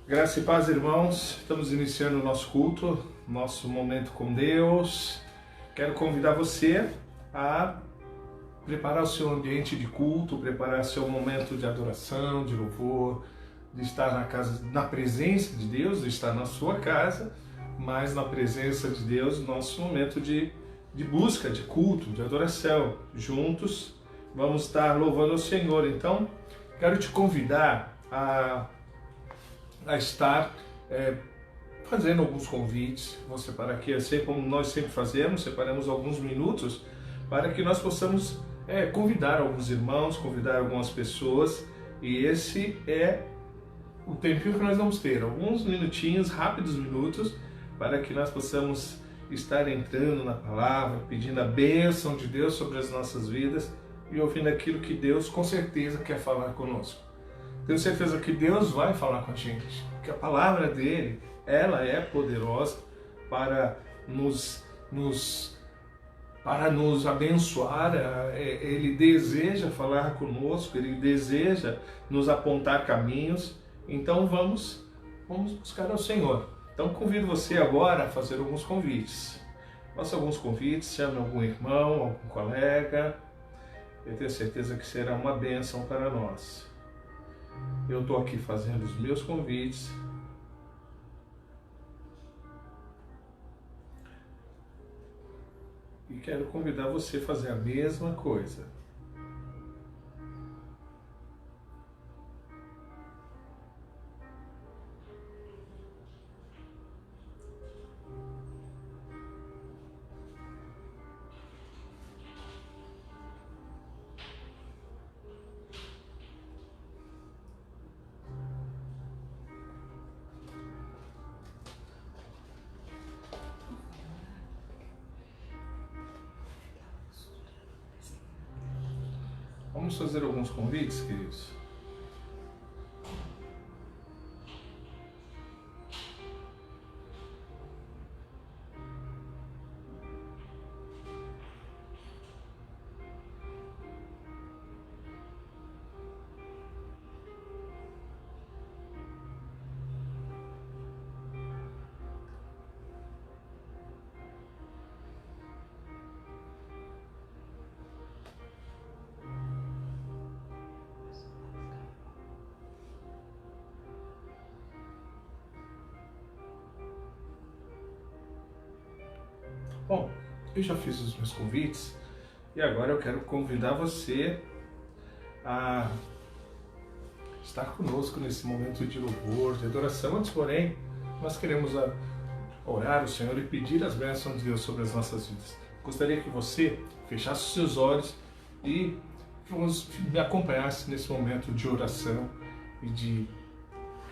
Graça e paz, irmãos. Estamos iniciando o nosso culto, nosso momento com Deus. Quero convidar você a preparar o seu ambiente de culto, preparar seu momento de adoração, de louvor, de estar na casa, na presença de Deus, de estar na sua casa, mas na presença de Deus, nosso momento de busca, de culto, de adoração. Juntos vamos estar louvando o Senhor. Então, quero te convidar a estar fazendo alguns convites. Vou separar aqui, assim como nós sempre fazemos, separamos alguns minutos para que nós possamos convidar alguns irmãos, convidar algumas pessoas, e esse é o tempinho que nós vamos ter, alguns minutinhos, rápidos minutos, para que nós possamos estar entrando na palavra, pedindo a bênção de Deus sobre as nossas vidas e ouvindo aquilo que Deus com certeza quer falar conosco. Tenho certeza que Deus vai falar com a gente, que a palavra dele, ela é poderosa para nos abençoar. Ele deseja falar conosco, ele deseja nos apontar caminhos. Então vamos buscar ao Senhor. Então convido você agora a fazer alguns convites. Faça alguns convites, chame algum irmão, algum colega. Eu tenho certeza que será uma bênção para nós. Eu estou aqui fazendo os meus convites. E quero convidar você a fazer a mesma coisa. Vamos fazer alguns convites, queridos? Bom, eu já fiz os meus convites e agora eu quero convidar você a estar conosco nesse momento de louvor, de adoração. Antes, porém, nós queremos orar ao Senhor e pedir as bênçãos de Deus sobre as nossas vidas. Gostaria que você fechasse os seus olhos e me acompanhasse nesse momento de oração e de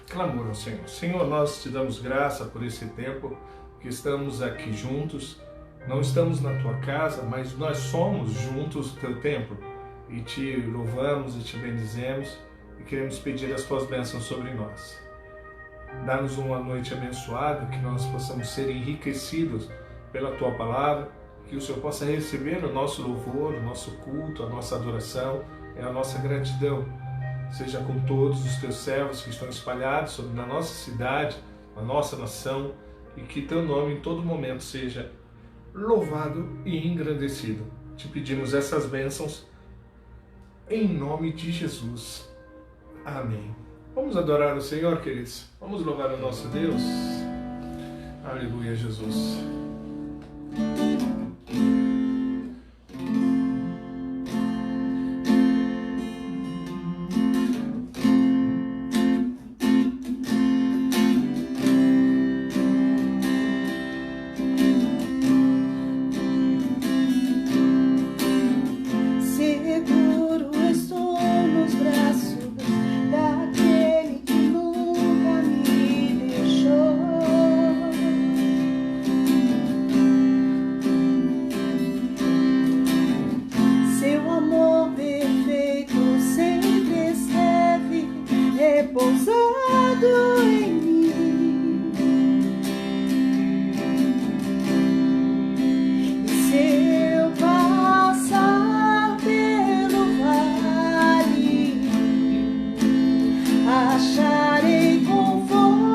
clamor ao Senhor. Senhor, nós te damos graça por esse tempo que estamos aqui juntos. Não estamos na tua casa, mas nós somos juntos o teu templo e te louvamos e te bendizemos e queremos pedir as tuas bênçãos sobre nós. Dá-nos uma noite abençoada, que nós possamos ser enriquecidos pela tua palavra, que o Senhor possa receber o nosso louvor, o nosso culto, a nossa adoração e a nossa gratidão. Seja com todos os teus servos que estão espalhados na nossa cidade, na nossa nação, e que teu nome em todo momento seja louvado e engrandecido. Te pedimos essas bênçãos em nome de Jesus. Amém. Vamos adorar o Senhor, queridos. Vamos louvar o nosso Deus. Aleluia, Jesus. Acharei conforto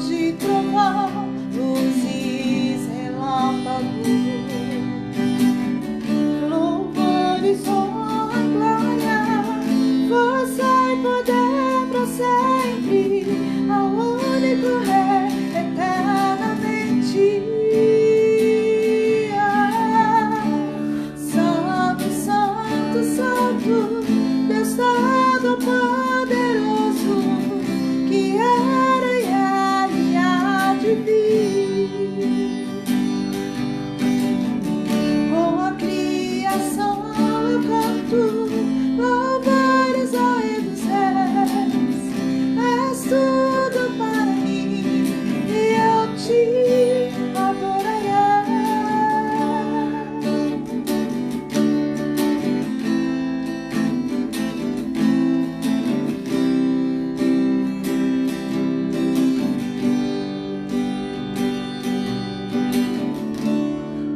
de trovão, luzes, relâmpagos, louvores, honra, glória, força e poder pra sempre, ao único Rei eternamente. Santo, Santo, Santo, Deus Todo-Poderoso, que era e há de vir. Com a criação eu canto louvores ao Rei dos Reis. És tudo para mim e eu te adorarei.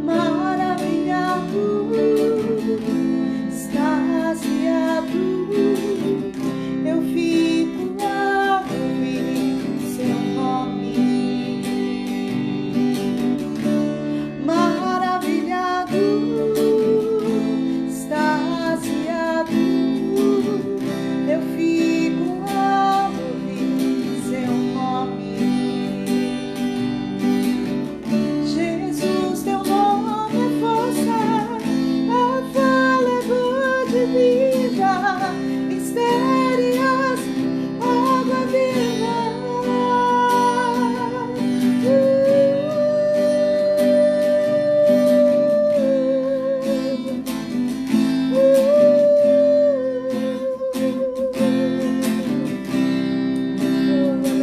Maravilhado, extasiado, eu fico ao ouvir seu nome. Maravilhado, extasiado, eu fico ao ouvir seu nome. Jesus, teu nome é força, é fôlego de vida, mistérios, água viva.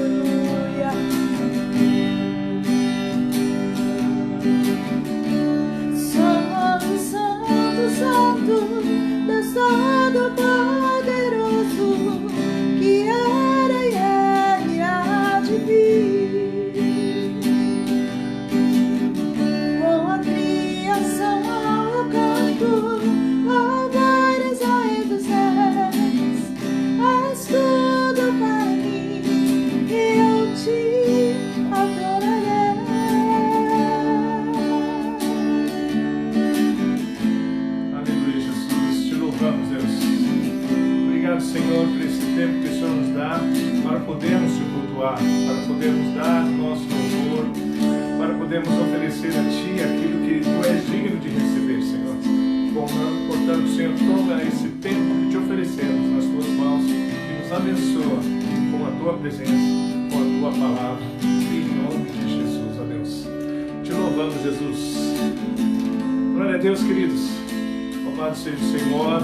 Aleluia. Santo, Santo, Santo, Deus Todo-Poderoso, que era e há de vir. Com a criação eu canto louvores ao Rei dos Reis. És tudo para mim e eu te adorarei. Aleluia, Jesus. Te louvamos, Deus. Obrigado, Senhor, por esse tempo que o Senhor nos dá para podermos te cultuar, para podermos dar nosso louvor, para podermos oferecer a Ti aquilo que Tu és digno de receber, Senhor. Portanto, Senhor, toma esse tempo que te oferecemos nas Tuas mãos e nos abençoa com a Tua presença, com a Tua palavra, em nome de Jesus, ó Deus. Te louvamos, Jesus. Glória a Deus, queridos. Louvado seja o Senhor.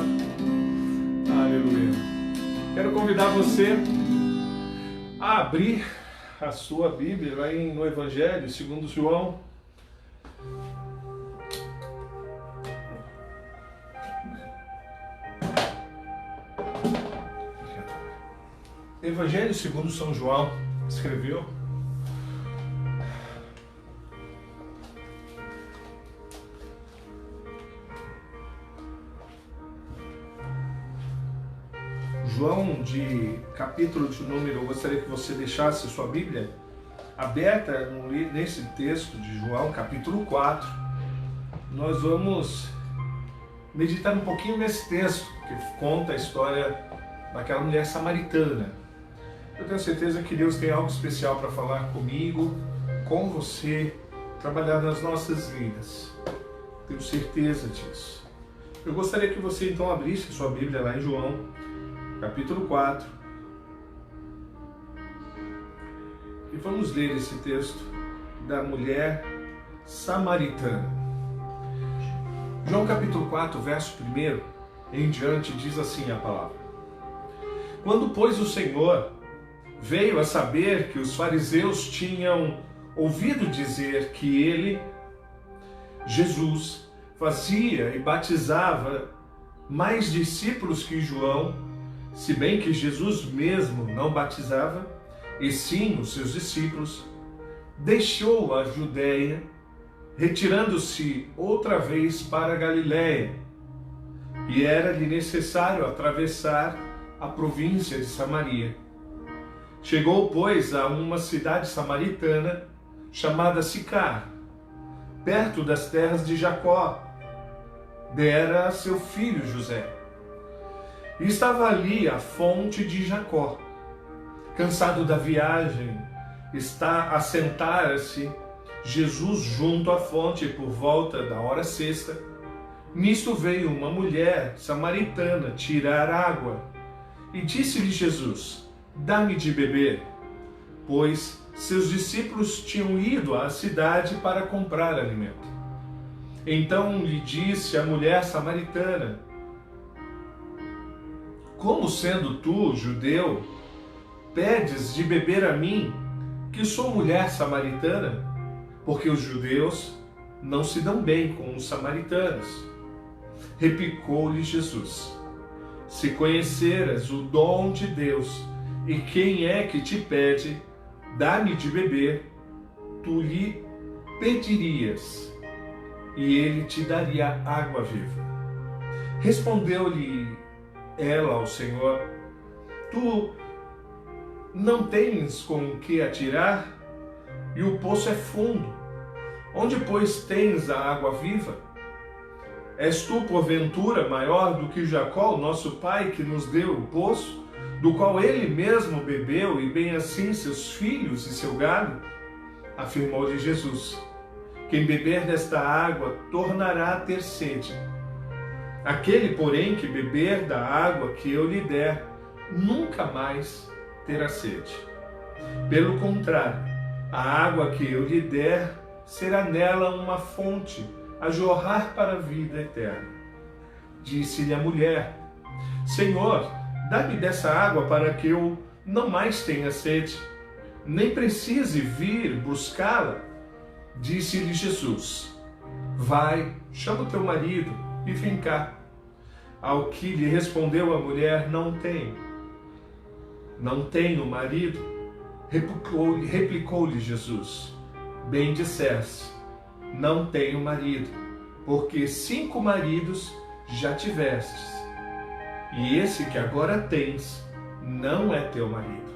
Aleluia. Quero convidar você a abrir a sua Bíblia lá no Evangelho segundo João. Evangelho segundo São João escreveu. João, de capítulo de número, eu gostaria que você deixasse a sua Bíblia aberta nesse texto de João, capítulo 4. Nós vamos meditar um pouquinho nesse texto, que conta a história daquela mulher samaritana. Eu tenho certeza que Deus tem algo especial para falar comigo, com você, trabalhar nas nossas vidas. Tenho certeza disso. Eu gostaria que você então abrisse a sua Bíblia lá em João, capítulo 4. E vamos ler esse texto da mulher samaritana. João capítulo 4, verso 1 em diante, diz assim a palavra. Quando, pois, o Senhor veio a saber que os fariseus tinham ouvido dizer que ele, Jesus, fazia e batizava mais discípulos que João, se bem que Jesus mesmo não batizava, e sim os seus discípulos, deixou a Judéia, retirando-se outra vez para a Galiléia, e era-lhe necessário atravessar a província de Samaria. Chegou, pois, a uma cidade samaritana chamada Sicar, perto das terras de Jacó, dera a seu filho José. E estava ali a fonte de Jacó. Cansado da viagem, está a sentar-se Jesus junto à fonte por volta da hora sexta. Nisto veio uma mulher samaritana tirar água. E disse-lhe Jesus: dá-me de beber. Pois seus discípulos tinham ido à cidade para comprar alimento. Então lhe disse a mulher samaritana: como sendo tu, judeu, pedes de beber a mim, que sou mulher samaritana? Porque os judeus não se dão bem com os samaritanos. Replicou-lhe Jesus: se conheceras o dom de Deus e quem é que te pede, dá-me de beber, tu lhe pedirias, e ele te daria água viva. Respondeu-lhe ela ao Senhor: tu não tens com o que atirar, e o poço é fundo. Onde, pois, tens a água viva? És tu, porventura, maior do que Jacó, nosso pai, que nos deu o poço, do qual ele mesmo bebeu, e bem assim seus filhos e seu gado? Afirmou-lhe Jesus: quem beber desta água tornará a ter sede. Aquele, porém, que beber da água que eu lhe der, nunca mais terá sede. Pelo contrário, a água que eu lhe der será nela uma fonte a jorrar para a vida eterna. Disse-lhe a mulher: Senhor, dá-me dessa água para que eu não mais tenha sede, nem precise vir buscá-la. Disse-lhe Jesus: vai, chama o teu marido e vem cá. Ao que lhe respondeu a mulher: não tenho marido. Replicou-lhe Jesus: bem disseste, não tenho marido, porque 5 maridos já tivestes, e esse que agora tens não é teu marido.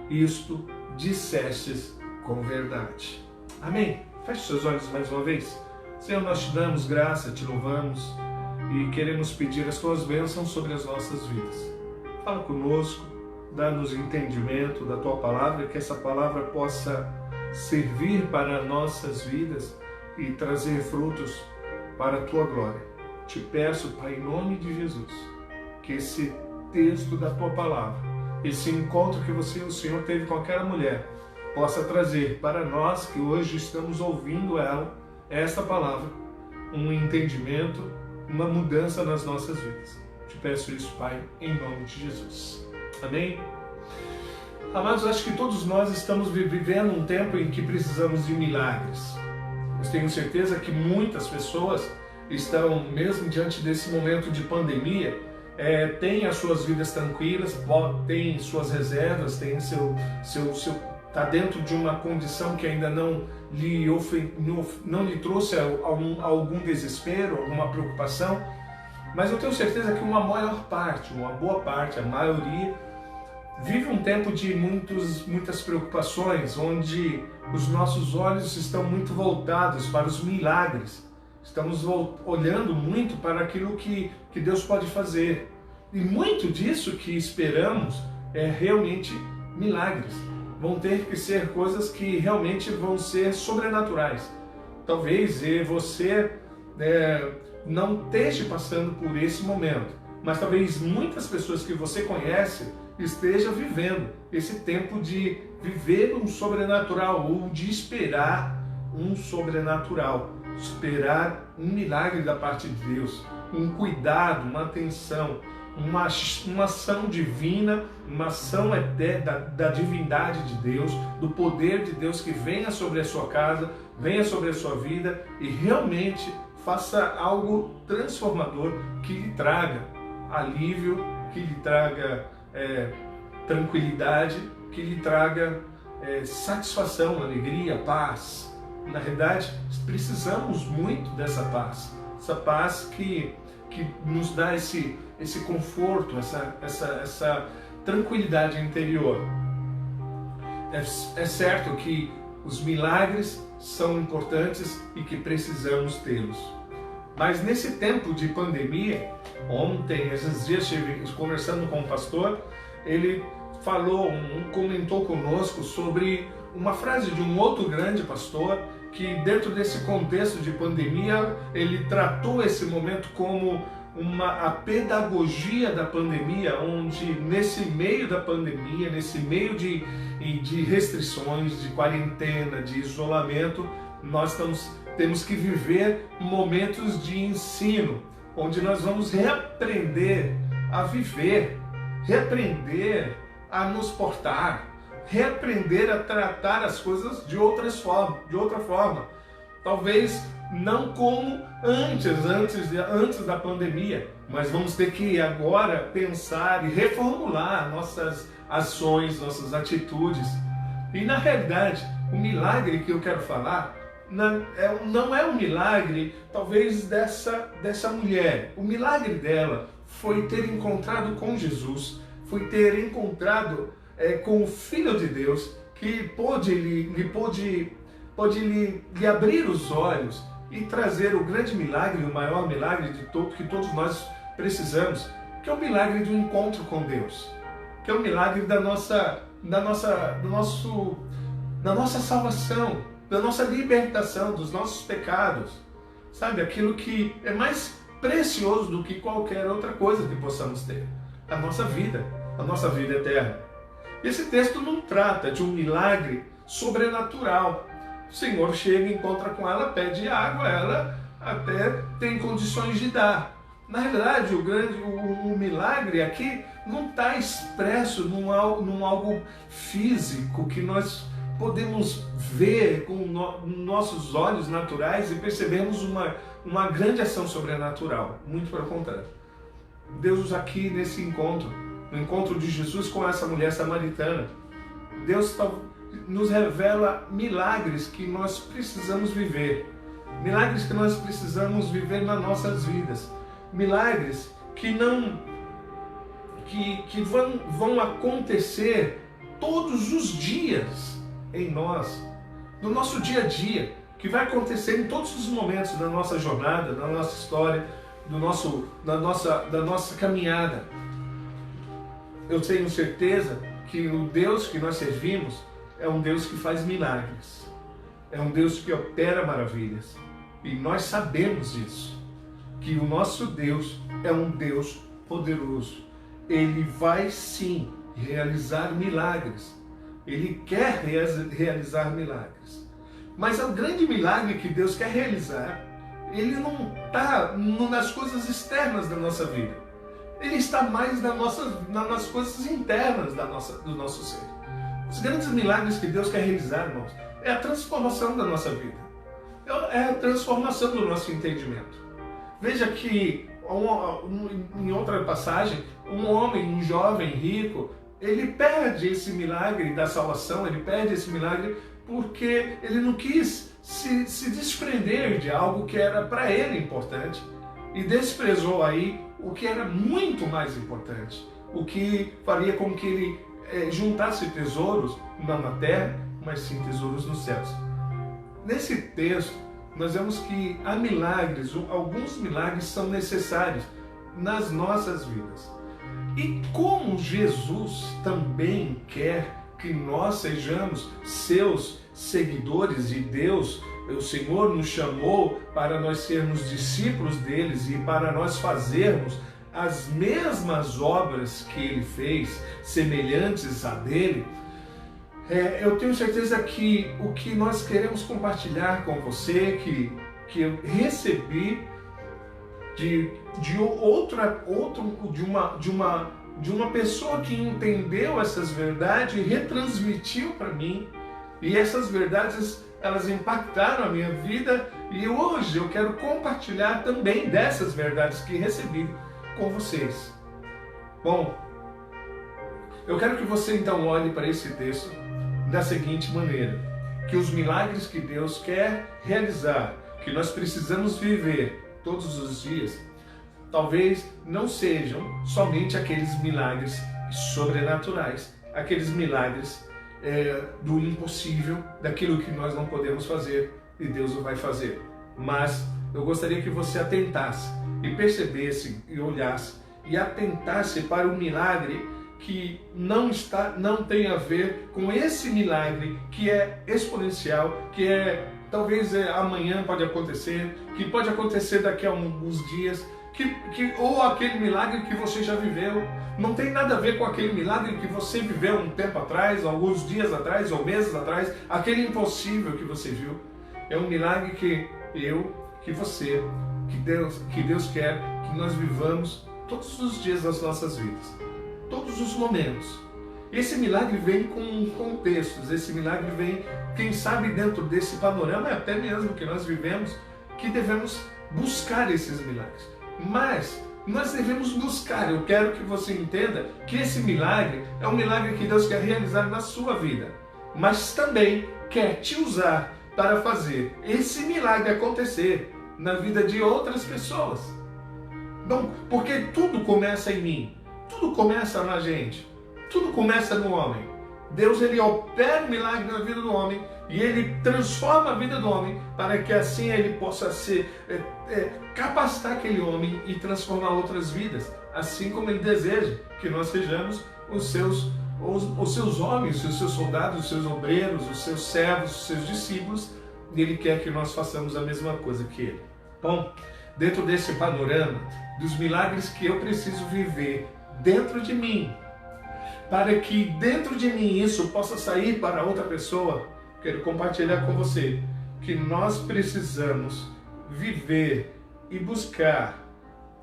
Isto dissestes com verdade. Amém? Feche seus olhos mais uma vez. Senhor, nós te damos graça, te louvamos e queremos pedir as tuas bênçãos sobre as nossas vidas. Fala conosco, dá-nos entendimento da tua palavra, que essa palavra possa servir para nossas vidas e trazer frutos para a tua glória. Te peço, Pai, em nome de Jesus, que esse texto da tua palavra, esse encontro que você, o Senhor, teve com aquela mulher, possa trazer para nós que hoje estamos ouvindo esta palavra, um entendimento, uma mudança nas nossas vidas. Te peço isso, Pai, em nome de Jesus. Amém? Amados, acho que todos nós estamos vivendo um tempo em que precisamos de milagres. Eu tenho certeza que muitas pessoas estão, mesmo diante desse momento de pandemia, têm as suas vidas tranquilas, têm suas reservas, têm está dentro de uma condição que ainda não lhe trouxe algum desespero, alguma preocupação, mas eu tenho certeza que uma boa parte, a maioria, vive um tempo de muitas preocupações, onde os nossos olhos estão muito voltados para os milagres. Estamos olhando muito para aquilo que Deus pode fazer. E muito disso que esperamos é realmente milagres. Vão ter que ser coisas que realmente vão ser sobrenaturais. Talvez você não esteja passando por esse momento, mas talvez muitas pessoas que você conhece esteja vivendo esse tempo de viver um sobrenatural ou de esperar um sobrenatural, esperar um milagre da parte de Deus, um cuidado, uma atenção, uma ação divina, uma ação da divindade de Deus, do poder de Deus que venha sobre a sua casa, venha sobre a sua vida e realmente faça algo transformador que lhe traga alívio, que lhe traga tranquilidade, que lhe traga satisfação, alegria, paz. Na verdade, precisamos muito dessa paz, essa paz que nos dá esse conforto, essa tranquilidade interior. É certo que os milagres são importantes e que precisamos tê-los. Mas nesse tempo de pandemia, ontem, esses dias, estive conversando com um pastor, ele comentou conosco sobre uma frase de um outro grande pastor, que dentro desse contexto de pandemia, ele tratou esse momento como a pedagogia da pandemia, onde nesse meio da pandemia, nesse meio de restrições, de quarentena, de isolamento, nós temos que viver momentos de ensino, onde nós vamos reaprender a viver, reaprender a nos portar, reaprender a tratar as coisas de outra forma. Talvez não como antes da pandemia, mas vamos ter que agora pensar e reformular nossas ações, nossas atitudes. E na realidade, o milagre que eu quero falar não é um milagre, talvez, dessa mulher. O milagre dela foi ter encontrado com Jesus, foi ter encontrado com o Filho de Deus, que pôde lhe abrir os olhos e trazer o grande milagre, o maior milagre de todo, que todos nós precisamos, que é o milagre do encontro com Deus, que é o milagre da nossa salvação, da nossa libertação dos nossos pecados, sabe? Aquilo que é mais precioso do que qualquer outra coisa que possamos ter, a nossa vida eterna. Esse texto não trata de um milagre sobrenatural. O Senhor chega, encontra com ela, pede água, ela até tem condições de dar. Na realidade, o milagre aqui não está expresso num algo físico que nós podemos ver com nossos olhos naturais e percebemos uma grande ação sobrenatural. Muito pelo contrário. Deus aqui nesse encontro, no encontro de Jesus com essa mulher samaritana, Deus nos revela milagres que nós precisamos viver. Milagres que nós precisamos viver nas nossas vidas. Milagres que vão acontecer todos os dias em nós, no nosso dia a dia, que vai acontecer em todos os momentos da nossa jornada, da nossa história, da nossa caminhada. Eu tenho certeza que o Deus que nós servimos é um Deus que faz milagres, é um Deus que opera maravilhas, e nós sabemos isso, que o nosso Deus é um Deus poderoso. Ele vai sim realizar milagres, Ele quer realizar milagres, mas o grande milagre que Deus quer realizar, ele não está nas coisas externas da nossa vida, ele está mais nas coisas internas do nosso ser. Os grandes milagres que Deus quer realizar, irmãos, é a transformação da nossa vida, é a transformação do nosso entendimento. Veja que, em outra passagem, um jovem rico, ele perde esse milagre da salvação, ele perde esse milagre porque ele não quis se desprender de algo que era para ele importante e desprezou aí o que era muito mais importante, o que faria com que ele juntasse tesouros não na terra, mas sim tesouros nos céus. Nesse texto, nós vemos que há milagres, alguns milagres são necessários nas nossas vidas. E como Jesus também quer que nós sejamos seus seguidores de Deus, o Senhor nos chamou para nós sermos discípulos deles e para nós fazermos as mesmas obras que Ele fez, semelhantes a dele. Eu tenho certeza que o que nós queremos compartilhar com você, que eu recebi de uma pessoa que entendeu essas verdades e retransmitiu para mim, e essas verdades elas impactaram a minha vida, e hoje eu quero compartilhar também dessas verdades que recebi com vocês. Bom, eu quero que você então olhe para esse texto da seguinte maneira: que os milagres que Deus quer realizar, que nós precisamos viver todos os dias, talvez não sejam somente aqueles milagres sobrenaturais, aqueles milagres do impossível, daquilo que nós não podemos fazer, e Deus o vai fazer. Mas eu gostaria que você atentasse e percebesse e olhasse e atentasse para o milagre que não tem a ver com esse milagre que é exponencial, que talvez amanhã pode acontecer, que pode acontecer daqui a alguns dias, ou aquele milagre que você já viveu. Não tem nada a ver com aquele milagre que você viveu um tempo atrás, alguns dias atrás, ou meses atrás, aquele impossível que você viu. É um milagre que que você, que Deus quer que nós vivamos todos os dias das nossas vidas, todos os momentos. Esse milagre vem com contextos, esse milagre vem, quem sabe, dentro desse panorama, até mesmo que nós vivemos, que devemos buscar esses milagres. Mas nós devemos buscar, eu quero que você entenda que esse milagre é um milagre que Deus quer realizar na sua vida, mas também quer te usar para fazer esse milagre acontecer na vida de outras pessoas. Não, porque tudo começa em mim, tudo começa na gente, tudo começa no homem. Deus, ele opera um milagre na vida do homem e ele transforma a vida do homem para que assim ele possa capacitar aquele homem e transformar outras vidas, assim como ele deseja que nós sejamos os seus homens, os seus soldados, os seus obreiros, os seus servos, os seus discípulos, e ele quer que nós façamos a mesma coisa que ele. Bom, dentro desse panorama dos milagres que eu preciso viver dentro de mim, para que dentro de mim isso possa sair para outra pessoa, quero compartilhar com você que nós precisamos viver e buscar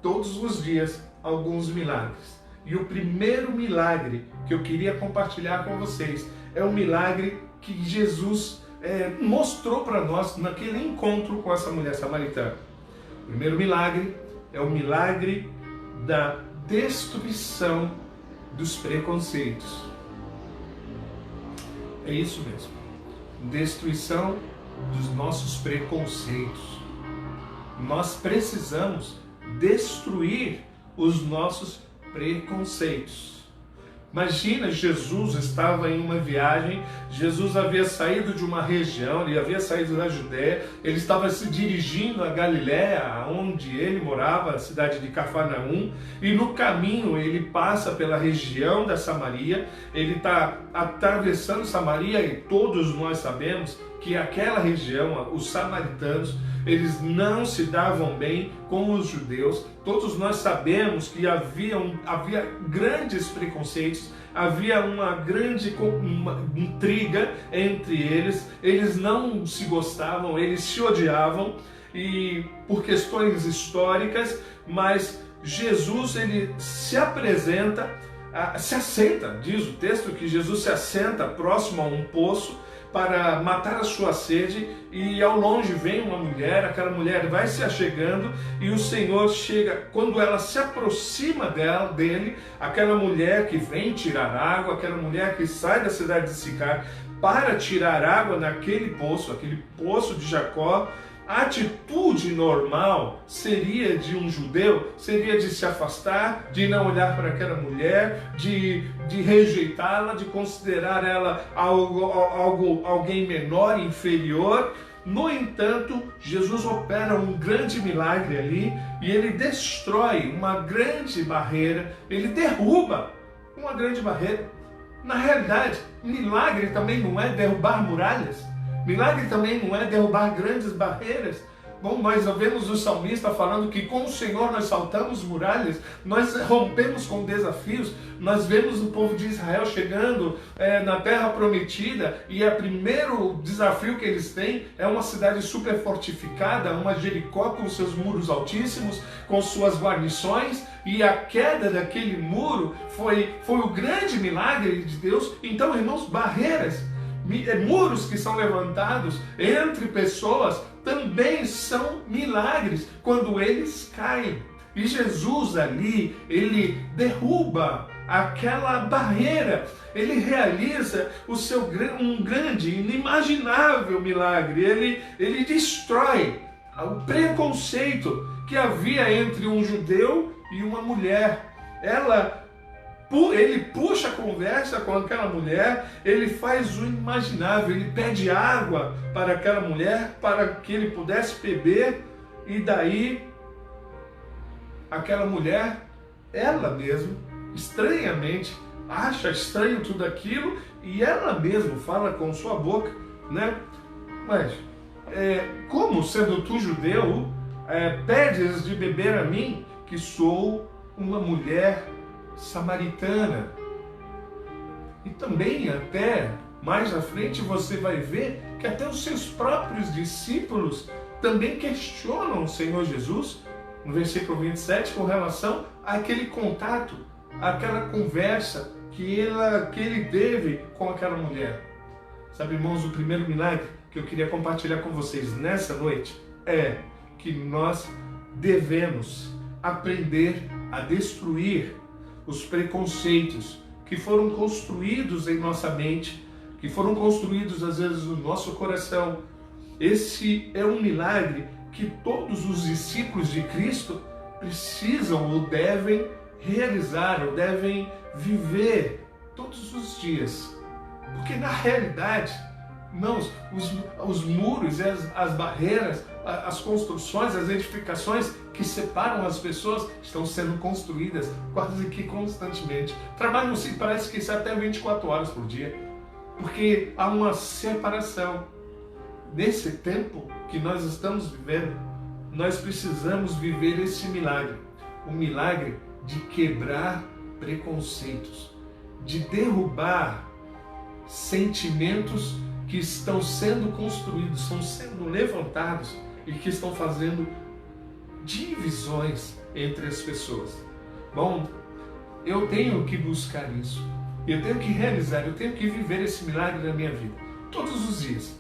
todos os dias alguns milagres. E o primeiro milagre que eu queria compartilhar com vocês é um milagre que Jesus mostrou para nós naquele encontro com essa mulher samaritana. O primeiro milagre é o milagre da destruição dos preconceitos. É isso mesmo. Destruição dos nossos preconceitos. Nós precisamos destruir os nossos preconceitos. Imagina, Jesus estava em uma viagem, Jesus havia saído de uma região, ele havia saído da Judéia, ele estava se dirigindo a Galiléia, onde ele morava, a cidade de Cafarnaum, e no caminho ele passa pela região da Samaria, ele está atravessando Samaria, e todos nós sabemos que aquela região, os samaritanos, eles não se davam bem com os judeus. Todos nós sabemos que havia grandes preconceitos, havia uma grande intriga entre eles, eles não se gostavam, eles se odiavam, e por questões históricas, mas Jesus, ele se apresenta, se assenta, diz o texto que Jesus se assenta próximo a um poço, para matar a sua sede, e ao longe vem uma mulher, aquela mulher vai se achegando, e o Senhor chega, quando ela se aproxima dele, aquela mulher que vem tirar água, aquela mulher que sai da cidade de Sicar para tirar água naquele poço, aquele poço de Jacó, a atitude normal seria de um judeu, seria de se afastar, de não olhar para aquela mulher, de rejeitá-la, de considerar ela alguém menor, inferior. No entanto, Jesus opera um grande milagre ali e ele destrói uma grande barreira, ele derruba uma grande barreira. Na realidade, milagre também não é derrubar muralhas. Milagre também não é derrubar grandes barreiras. Bom, nós vemos o salmista falando que com o Senhor nós saltamos muralhas, nós rompemos com desafios, nós vemos o povo de Israel chegando na terra prometida, e o primeiro desafio que eles têm é uma cidade super fortificada, uma Jericó com seus muros altíssimos, com suas guarnições, e a queda daquele muro foi o grande milagre de Deus. Então, irmãos, barreiras, muros que são levantados entre pessoas também são milagres quando eles caem. E Jesus ali, ele derruba aquela barreira, ele realiza um grande, inimaginável milagre, ele destrói o preconceito que havia entre um judeu e uma mulher. ele puxa a conversa com aquela mulher, ele faz o imaginável, ele pede água para aquela mulher para que ele pudesse beber, e daí aquela mulher, ela mesma, estranhamente, acha estranho tudo aquilo e ela mesma fala com sua boca, né? Mas, como sendo tu judeu, pedes de beber a mim, que sou uma mulher samaritana? E também até mais à frente você vai ver que até os seus próprios discípulos também questionam o Senhor Jesus, no versículo 27, com relação àquele contato, àquela conversa que ele teve com aquela mulher. Sabe, irmãos, o primeiro milagre que eu queria compartilhar com vocês nessa noite é que nós devemos aprender a destruir os preconceitos que foram construídos em nossa mente, que foram construídos às vezes no nosso coração. Esse é um milagre que todos os discípulos de Cristo precisam ou devem realizar, ou devem viver todos os dias. Porque na realidade, não, os muros, as barreiras, as construções, as edificações que separam as pessoas estão sendo construídas quase que constantemente. Trabalham-se, parece que isso é até 24 horas por dia, porque há uma separação. Nesse tempo que nós estamos vivendo, nós precisamos viver esse milagre, o milagre de quebrar preconceitos, de derrubar sentimentos que estão sendo construídos, estão sendo levantados e que estão fazendo divisões entre as pessoas. Bom, eu tenho que buscar isso, eu tenho que realizar, eu tenho que viver esse milagre na minha vida, todos os dias.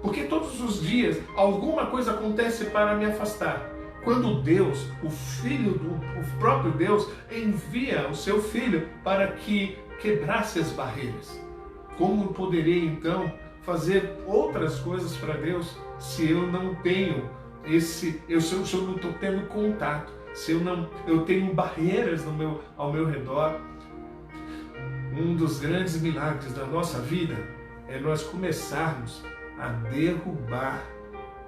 Porque todos os dias alguma coisa acontece para me afastar. Quando Deus, o próprio Deus, envia o seu Filho para que quebrasse as barreiras. Como eu poderia então fazer outras coisas para Deus se eu não tenho se eu não estou tendo contato, se eu tenho barreiras ao meu redor? Um dos grandes milagres da nossa vida é nós começarmos a derrubar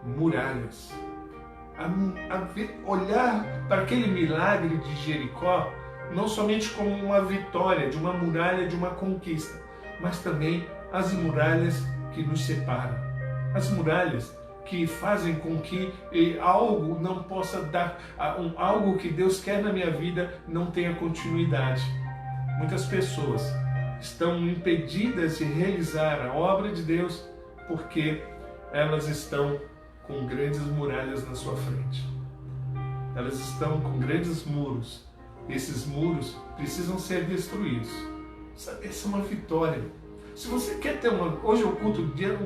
muralhas, a olhar para aquele milagre de Jericó não somente como uma vitória, de uma muralha, de uma conquista, mas também as muralhas que nos separam, as muralhas que fazem com que algo não possa dar, algo que Deus quer na minha vida não tenha continuidade. Muitas pessoas estão impedidas de realizar a obra de Deus porque elas estão com grandes muralhas na sua frente. Elas estão com grandes muros. Esses muros precisam ser destruídos. Essa é uma vitória. Se você quer ter hoje é o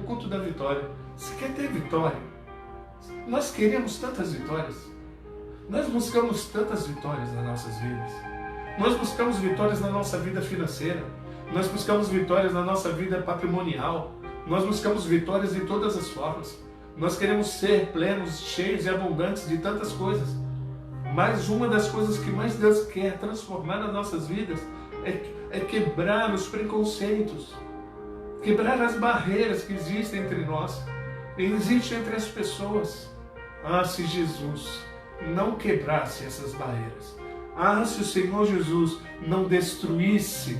culto da vitória. Se quer ter vitória, nós queremos tantas vitórias. Nós buscamos tantas vitórias nas nossas vidas. Nós buscamos vitórias na nossa vida financeira. Nós buscamos vitórias na nossa vida patrimonial. Nós buscamos vitórias de todas as formas. Nós queremos ser plenos, cheios e abundantes de tantas coisas. Mas uma das coisas que mais Deus quer transformar nas nossas vidas é quebrar os preconceitos, quebrar as barreiras que existem entre nós, existem entre as pessoas. Se Jesus não quebrasse essas barreiras, se o Senhor Jesus não destruísse,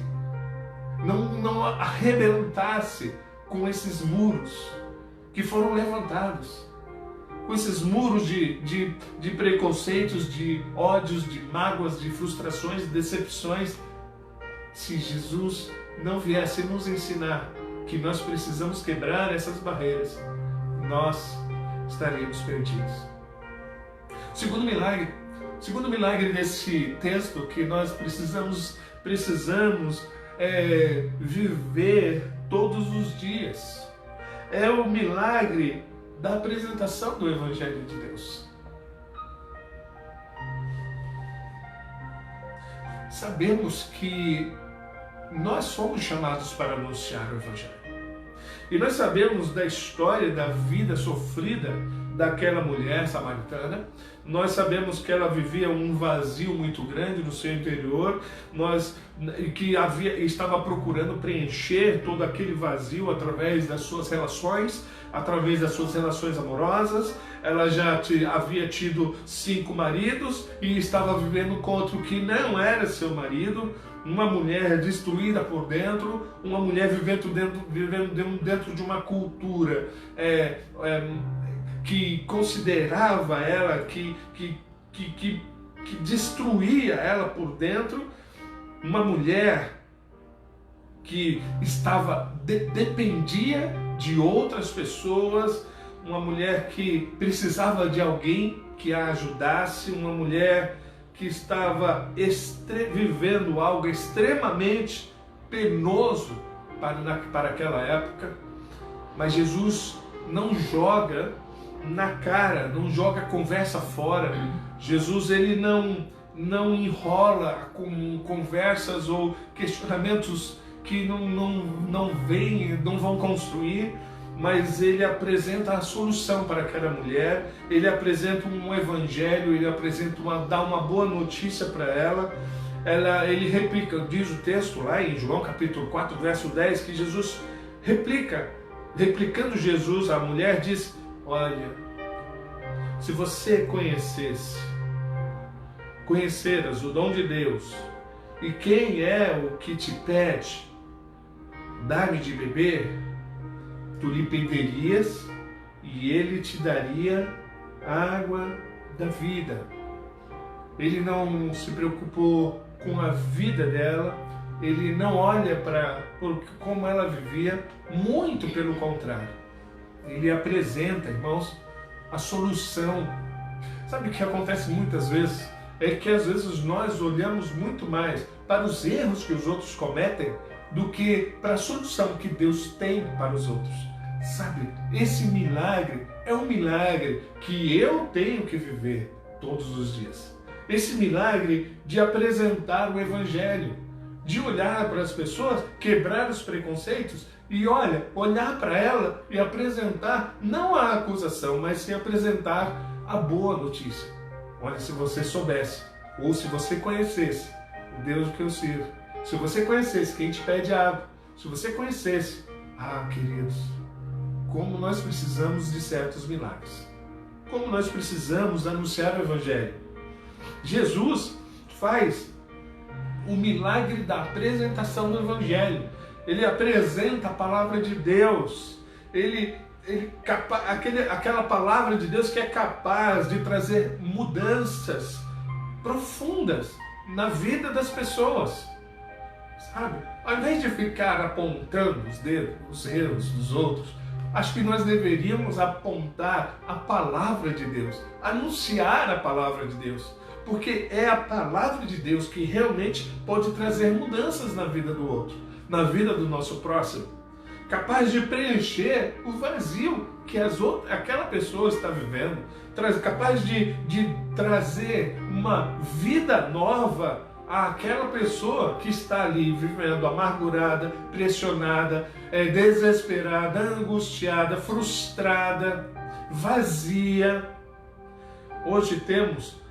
não arrebentasse com esses muros que foram levantados, com esses muros de preconceitos, de ódios, de mágoas, de frustrações, de decepções, se Jesus não viesse nos ensinar que nós precisamos quebrar essas barreiras, nós estaríamos perdidos. Segundo milagre desse texto que nós precisamos viver todos os dias é o milagre da apresentação do Evangelho de Deus. Sabemos que nós somos chamados para anunciar o Evangelho. E nós sabemos da história da vida sofrida daquela mulher samaritana. Nós sabemos que ela vivia um vazio muito grande no seu interior, que estava procurando preencher todo aquele vazio através das suas relações, através das suas relações amorosas. Ela já havia tido 5 maridos e estava vivendo com outro que não era seu marido, uma mulher destruída por dentro, uma mulher vivendo dentro de uma cultura que considerava ela, que destruía ela por dentro, uma mulher que dependia de outras pessoas, uma mulher que precisava de alguém que a ajudasse, uma mulher que estava vivendo algo extremamente penoso para aquela época. Mas Jesus não joga na cara, não joga conversa fora. Jesus, ele não enrola com conversas ou questionamentos que não vão construir, mas ele apresenta a solução para aquela mulher, ele apresenta um evangelho, ele dá uma boa notícia para ela. Ele replica, diz o texto lá em João capítulo 4, verso 10, que Jesus replicando Jesus, a mulher diz: olha, se você conheceras o dom de Deus, e quem é o que te pede, dá-me de beber, tu lhe pedirias e ele te daria água da vida. Ele não se preocupou com a vida dela, ele não olha para como ela vivia, muito pelo contrário. Ele apresenta, irmãos, a solução. Sabe o que acontece muitas vezes? É que às vezes nós olhamos muito mais para os erros que os outros cometem do que para a solução que Deus tem para os outros. Sabe, esse milagre é um milagre que eu tenho que viver todos os dias. Esse milagre de apresentar o Evangelho, de olhar para as pessoas, quebrar os preconceitos e olhar para ela e apresentar não a acusação, mas sim apresentar a boa notícia. Olha, se você soubesse, ou se você conhecesse o Deus que eu sirvo, se você conhecesse quem te pede água, se você conhecesse, queridos, como nós precisamos de certos milagres, como nós precisamos anunciar o Evangelho. Jesus faz o milagre da apresentação do Evangelho. Ele apresenta a palavra de Deus, aquela palavra de Deus que é capaz de trazer mudanças profundas na vida das pessoas. Sabe? Ao invés de ficar apontando os dedos, os erros dos outros, acho que nós deveríamos apontar a palavra de Deus, anunciar a palavra de Deus, porque é a palavra de Deus que realmente pode trazer mudanças na vida do outro, na vida do nosso próximo, capaz de preencher o vazio que aquela pessoa está vivendo, capaz de trazer uma vida nova àquela pessoa que está ali vivendo amargurada, pressionada, desesperada, angustiada, frustrada, vazia. Hoje temos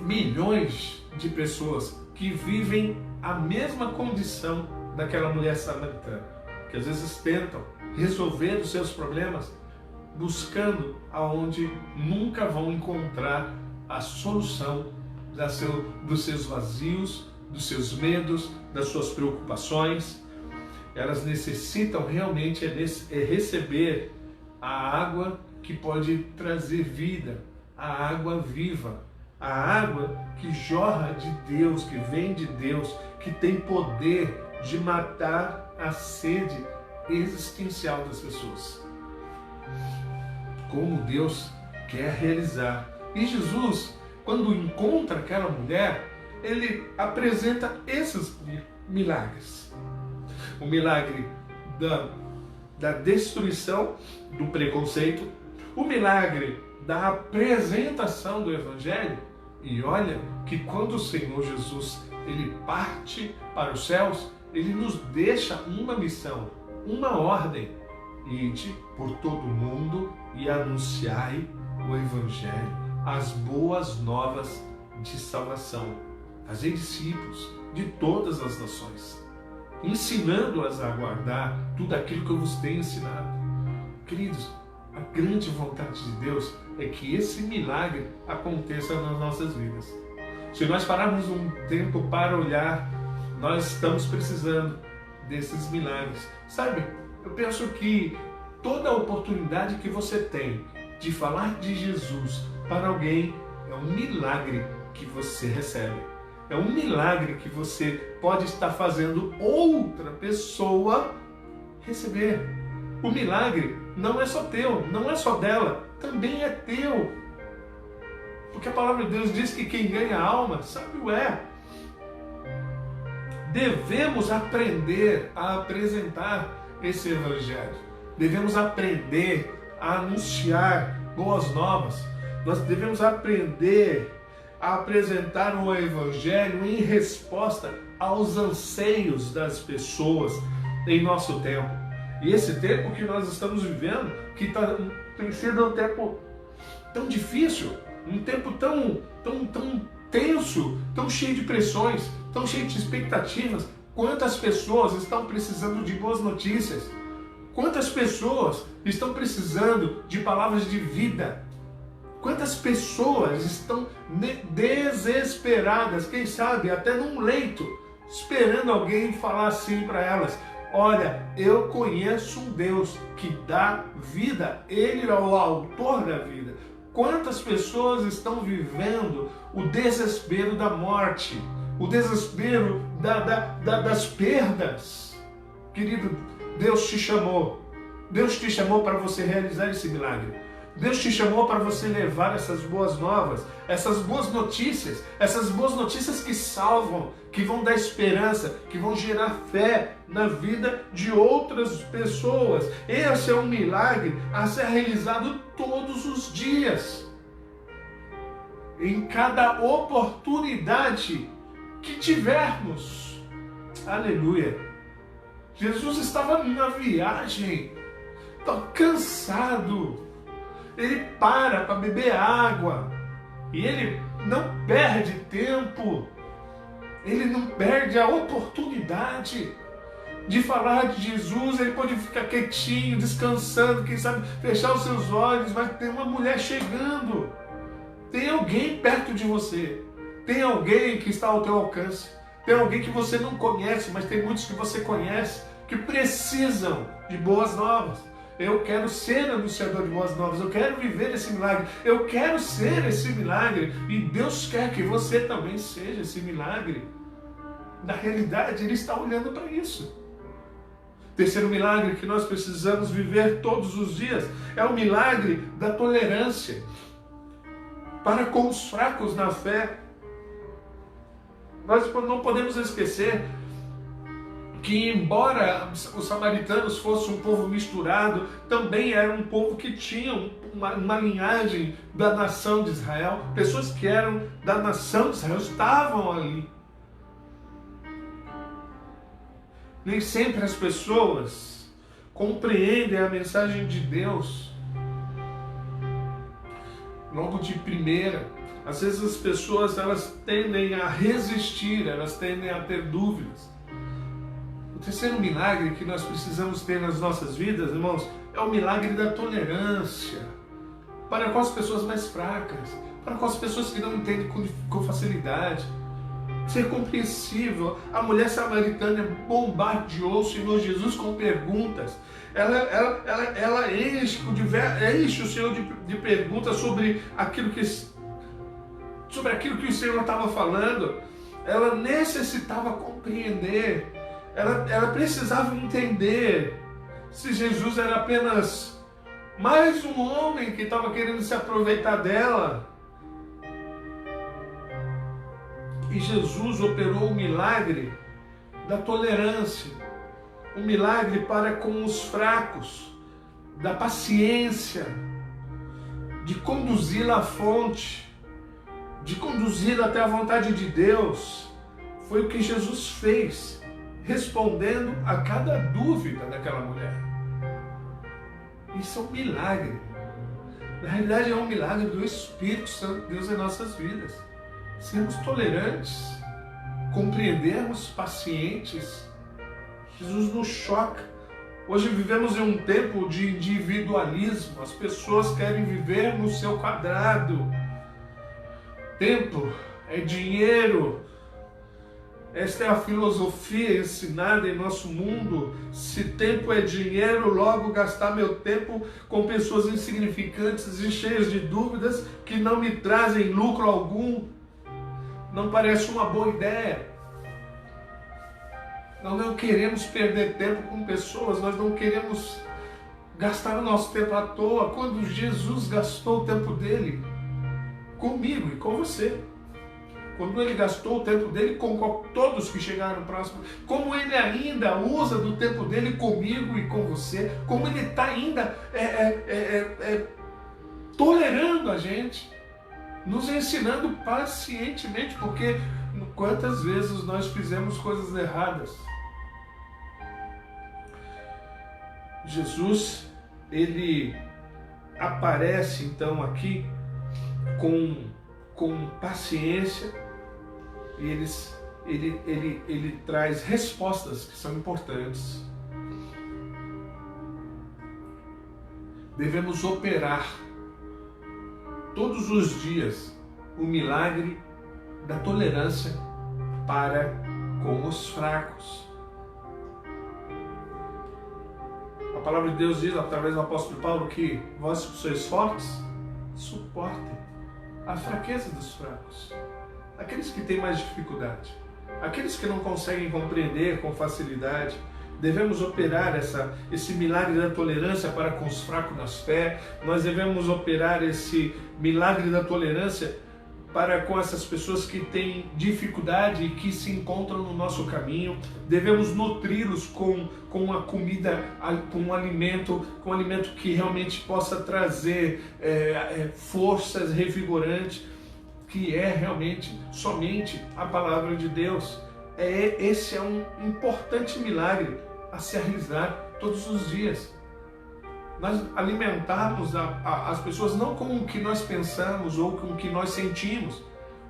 milhões de pessoas que vivem a mesma condição daquela mulher samaritana, que às vezes tentam resolver os seus problemas buscando aonde nunca vão encontrar a solução dos seus vazios, dos seus medos, das suas preocupações. Elas necessitam realmente receber a água que pode trazer vida, a água viva, a água que jorra de Deus, que vem de Deus, que tem poder de matar a sede existencial das pessoas. Como Deus quer realizar. E Jesus, quando encontra aquela mulher, ele apresenta esses milagres. O milagre da destruição do preconceito, o milagre da apresentação do Evangelho. E olha que quando o Senhor Jesus ele parte para os céus, ele nos deixa uma missão, uma ordem. ide por todo o mundo e anunciai o Evangelho, as boas novas de salvação. Fazei discípulos de todas as nações, ensinando-as a guardar tudo aquilo que eu vos tenho ensinado. Queridos, a grande vontade de Deus é que esse milagre aconteça nas nossas vidas. Se nós pararmos um tempo para olhar, nós estamos precisando desses milagres. Sabe, eu penso que toda oportunidade que você tem de falar de Jesus para alguém é um milagre que você recebe. É um milagre que você pode estar fazendo outra pessoa receber. O milagre não é só teu, não é só dela, também é teu. Porque a palavra de Deus diz que quem ganha a alma sabe o é. Devemos aprender a apresentar esse Evangelho. Devemos aprender a anunciar boas novas. Nós devemos aprender a apresentar o Evangelho em resposta aos anseios das pessoas em nosso tempo. E esse tempo que nós estamos vivendo, que tem sido um tempo tão difícil, um tempo tão tenso, tão cheio de pressões, tão cheio de expectativas. Quantas pessoas estão precisando de boas notícias? Quantas pessoas estão precisando de palavras de vida? Quantas pessoas estão desesperadas, quem sabe até num leito, esperando alguém falar assim para elas: olha, eu conheço um Deus que dá vida, Ele é o autor da vida. Quantas pessoas estão vivendo o desespero da morte, o desespero das perdas? Querido, Deus te chamou. Deus te chamou para você realizar esse milagre. Deus te chamou para você levar essas boas novas, essas boas notícias que salvam, que vão dar esperança, que vão gerar fé na vida de outras pessoas. Esse é um milagre a ser realizado todos os dias. Em cada oportunidade que tivermos. Aleluia. Jesus estava numa viagem, cansado. Ele para beber água e ele não perde tempo, ele não perde a oportunidade de falar de Jesus. Ele pode ficar quietinho, descansando, quem sabe fechar os seus olhos, mas tem uma mulher chegando, tem alguém perto de você, tem alguém que está ao teu alcance, tem alguém que você não conhece, mas tem muitos que você conhece, que precisam de boas novas. Eu quero ser anunciador de boas novas, eu quero viver esse milagre, eu quero ser esse milagre, e Deus quer que você também seja esse milagre. Na realidade, Ele está olhando para isso. Terceiro milagre que nós precisamos viver todos os dias é o milagre da tolerância para com os fracos na fé. Nós não podemos esquecer que, embora os samaritanos fossem um povo misturado, também era um povo que tinha uma linhagem da nação de Israel. Pessoas que eram da nação de Israel estavam ali. Nem sempre as pessoas compreendem a mensagem de Deus logo de primeira. Às vezes as pessoas elas tendem a resistir, elas tendem a ter dúvidas. O terceiro milagre que nós precisamos ter nas nossas vidas, irmãos, é o milagre da tolerância para com as pessoas mais fracas, para com as pessoas que não entendem com facilidade. Ser compreensível. A mulher samaritana bombardeou o Senhor Jesus com perguntas. Ela enche o Senhor de perguntas sobre aquilo que o Senhor estava falando. Ela necessitava compreender. Ela precisava entender se Jesus era apenas mais um homem que estava querendo se aproveitar dela. E Jesus operou o milagre da tolerância, um milagre para com os fracos, da paciência, de conduzi-la à fonte, de conduzi-la até a vontade de Deus. Foi o que Jesus fez, respondendo a cada dúvida daquela mulher. Isso é um milagre. Na realidade é um milagre do Espírito Santo de Deus em nossas vidas. Sermos tolerantes, compreendermos, pacientes. Jesus nos choca. Hoje vivemos em um tempo de individualismo. As pessoas querem viver no seu quadrado. Tempo é dinheiro. Esta é a filosofia ensinada em nosso mundo. Se tempo é dinheiro, logo gastar meu tempo com pessoas insignificantes e cheias de dúvidas que não me trazem lucro algum. Não parece uma boa ideia. Nós não queremos perder tempo com pessoas, nós não queremos gastar o nosso tempo à toa, quando Jesus gastou o tempo dele comigo e com você. Quando ele gastou o tempo dele com todos que chegaram próximo, como ele ainda usa do tempo dele comigo e com você, como ele está ainda tolerando a gente, nos ensinando pacientemente, porque quantas vezes nós fizemos coisas erradas. Jesus, ele aparece então aqui com paciência e ele traz respostas que são importantes. Devemos operar todos os dias o milagre da tolerância para com os fracos. A palavra de Deus diz, através do apóstolo Paulo, que vós que sois fortes, suportem a fraqueza dos fracos. Aqueles que têm mais dificuldade, aqueles que não conseguem compreender com facilidade. Devemos operar esse milagre da tolerância para com os fracos na fé. Nós devemos operar esse milagre da tolerância para com essas pessoas que têm dificuldade e que se encontram no nosso caminho. Devemos nutri-los com a comida, com um alimento que realmente possa trazer forças revigorantes, que é realmente somente a palavra de Deus. Esse é um importante milagre a se realizar todos os dias. Nós alimentarmos as pessoas não com o que nós pensamos ou com o que nós sentimos.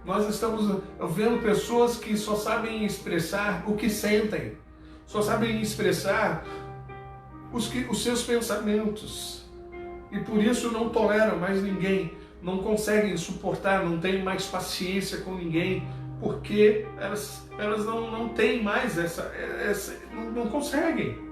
Nós estamos vendo pessoas que só sabem expressar o que sentem, só sabem expressar os seus pensamentos, e por isso não toleram mais ninguém, não conseguem suportar, não têm mais paciência com ninguém, porque elas não têm mais não conseguem.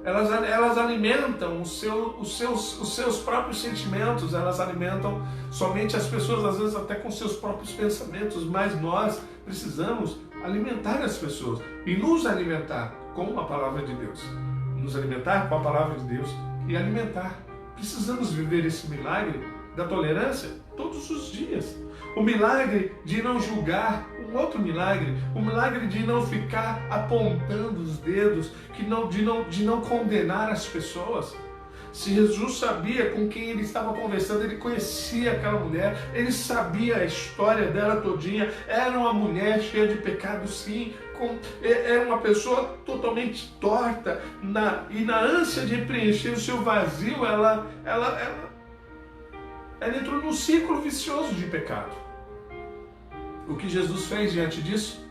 Elas alimentam os seus próprios sentimentos, elas alimentam somente as pessoas, às vezes até com seus próprios pensamentos, mas nós precisamos alimentar as pessoas e nos alimentar com a palavra de Deus. Nos alimentar com a palavra de Deus e alimentar. Precisamos viver esse milagre da tolerância todos os dias. O milagre de não julgar, um outro milagre, o milagre de não ficar apontando os dedos, de não condenar as pessoas. Se Jesus sabia com quem ele estava conversando, ele conhecia aquela mulher, ele sabia a história dela todinha, era uma mulher cheia de pecado, sim, era uma pessoa totalmente torta, e na ânsia de preencher o seu vazio, ela entrou num ciclo vicioso de pecado. O que Jesus fez diante disso?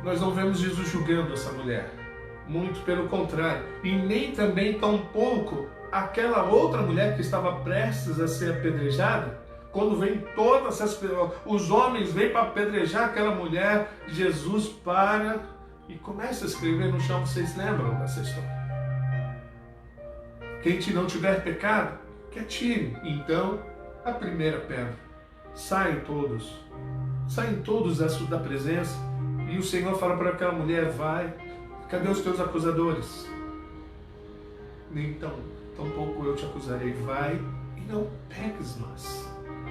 Nós não vemos Jesus julgando essa mulher, muito pelo contrário, e nem também tampouco aquela outra mulher que estava prestes a ser apedrejada. Quando vem todas essas pessoas, os homens vêm para apedrejar aquela mulher, Jesus para e começa a escrever no chão. Vocês lembram dessa história? Quem não tiver pecado, que atire. Então, a primeira pedra. Saem todos da presença, e o Senhor fala para aquela mulher: vai, cadê os teus acusadores? Nem tampouco eu te acusarei, vai e não peques mais.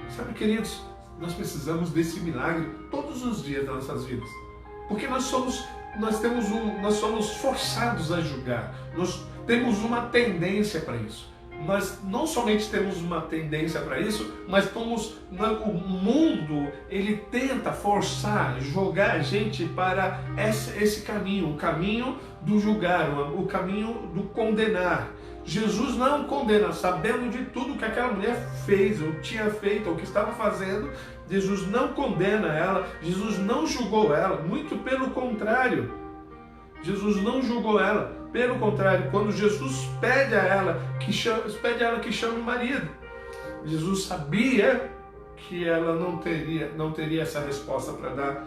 Sabe, queridos, nós precisamos desse milagre todos os dias das nossas vidas, porque nós somos forçados a julgar, nós temos uma tendência para isso. Nós não somente temos uma tendência para isso, mas o mundo, ele tenta forçar, jogar a gente para esse caminho, o caminho do julgar, o caminho do condenar. Jesus não condena, sabendo de tudo que aquela mulher fez, ou tinha feito, ou que estava fazendo. Jesus não condena ela, Jesus não julgou ela, muito pelo contrário. Jesus não julgou ela, pelo contrário, quando Jesus pede a ela que chame o marido, Jesus sabia que ela não teria essa resposta para dar.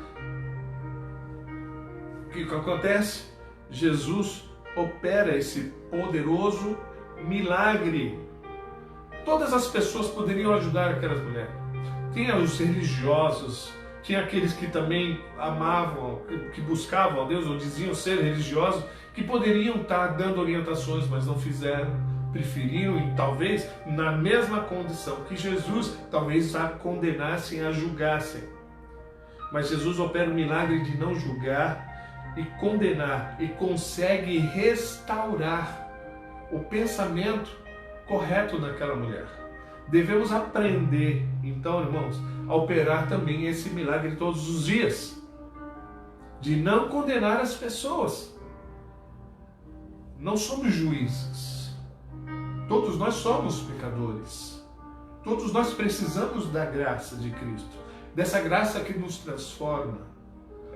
O que acontece? Jesus opera esse poderoso milagre. Todas as pessoas poderiam ajudar aquelas mulheres. Tinha os religiosos, tinha aqueles que também amavam, que buscavam a Deus, ou diziam ser religiosos, que poderiam estar dando orientações, mas não fizeram. Preferiram, e talvez na mesma condição que Jesus, talvez a condenassem, a julgassem. Mas Jesus opera o milagre de não julgar e condenar, e consegue restaurar o pensamento correto daquela mulher. Devemos aprender, então, irmãos, a operar também esse milagre todos os dias, de não condenar as pessoas. Não somos juízes. Todos nós somos pecadores. Todos nós precisamos da graça de Cristo, dessa graça que nos transforma.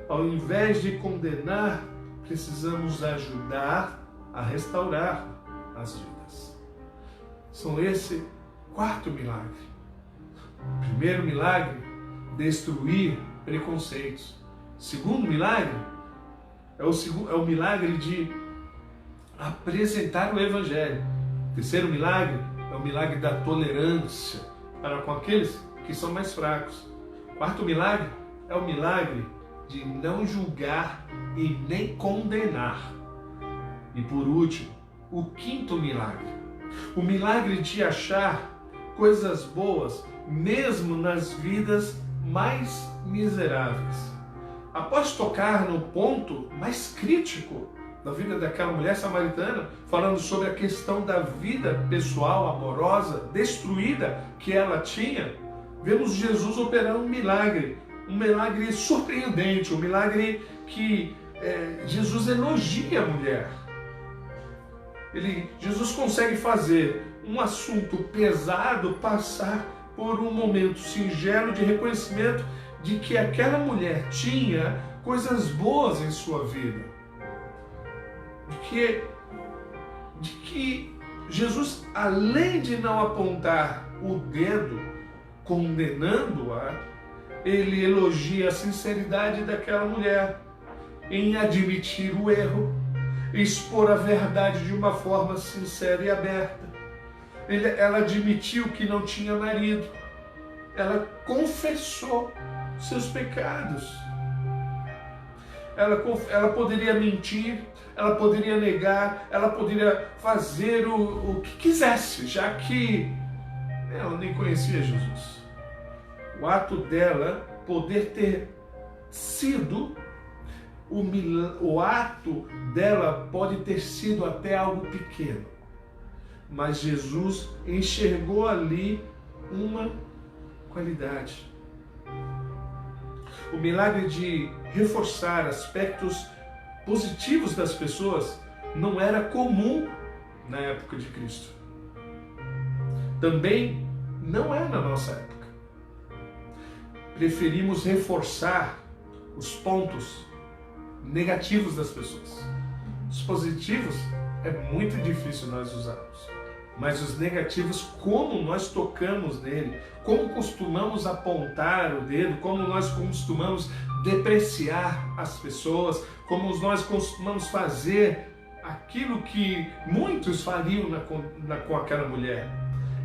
Ao invés de condenar, precisamos ajudar a restaurar as vidas. São esse quarto milagre. Primeiro milagre, destruir preconceitos. Segundo milagre, é o milagre de apresentar o Evangelho. Terceiro milagre é o milagre da tolerância para com aqueles que são mais fracos. Quarto milagre é o milagre de não julgar e nem condenar. E por último, o quinto milagre, o milagre de achar coisas boas mesmo nas vidas mais miseráveis. Após tocar no ponto mais crítico da vida daquela mulher samaritana, falando sobre a questão da vida pessoal, amorosa, destruída que ela tinha, vemos Jesus operar um milagre surpreendente, um milagre que Jesus elogia a mulher. Jesus consegue fazer um assunto pesado passar por um momento singelo de reconhecimento de que aquela mulher tinha coisas boas em sua vida. De que Jesus, além de não apontar o dedo condenando-a, ele elogia a sinceridade daquela mulher em admitir o erro, expor a verdade de uma forma sincera e aberta. Ela admitiu que não tinha marido. Ela confessou seus pecados. Ela poderia mentir, ela poderia negar, ela poderia fazer o que quisesse, já que ela nem conhecia Jesus. O ato dela poder ter sido, o ato dela pode ter sido até algo pequeno, mas Jesus enxergou ali uma qualidade. O milagre de reforçar aspectos positivos das pessoas não era comum na época de Cristo. Também não é na nossa época. Preferimos reforçar os pontos negativos das pessoas. Os positivos é muito difícil nós usarmos, mas os negativos, como nós tocamos nele, como costumamos apontar o dedo, como nós costumamos depreciar as pessoas, como nós costumamos fazer aquilo que muitos fariam com aquela mulher.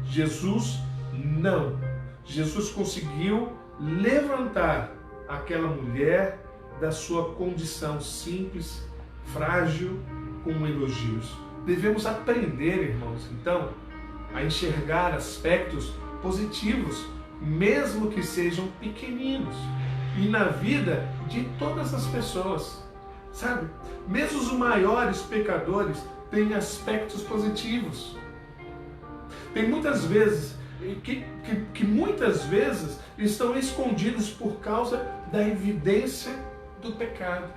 Jesus não. Jesus conseguiu levantar aquela mulher da sua condição simples, frágil, com elogios. Devemos aprender, irmãos, então, a enxergar aspectos positivos, mesmo que sejam pequeninos, e na vida de todas as pessoas, sabe? Mesmo os maiores pecadores têm aspectos positivos. Tem muitas vezes que muitas vezes estão escondidos por causa da evidência do pecado.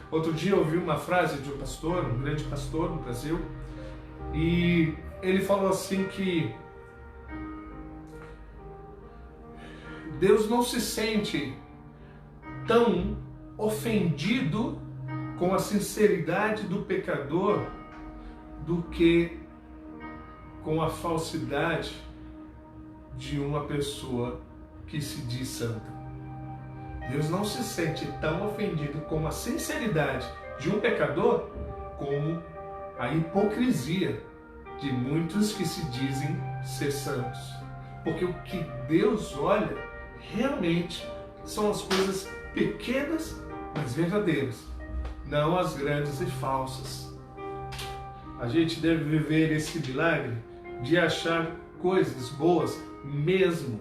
Outro dia eu ouvi uma frase de um pastor, um grande pastor no Brasil, E ele falou assim que Deus não se sente tão ofendido com a sinceridade do pecador do que com a falsidade de uma pessoa que se diz santa. Deus não se sente tão ofendido com a sinceridade de um pecador como a hipocrisia de muitos que se dizem ser santos. Porque o que Deus olha realmente são as coisas pequenas, mas verdadeiras, não as grandes e falsas. A gente deve viver esse milagre de achar coisas boas mesmo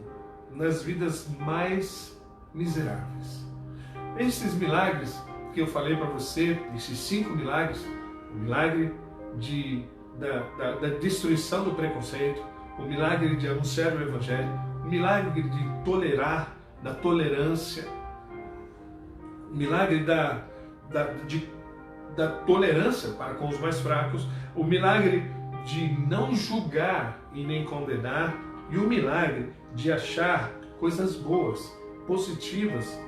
nas vidas mais miseráveis. Esses milagres que eu falei para você, esses 5 milagres, o milagre da destruição do preconceito, o milagre de anunciar o Evangelho, o milagre de tolerar, da tolerância, o milagre da tolerância para com os mais fracos, o milagre de não julgar e nem condenar, e o milagre de achar coisas boas, positivas,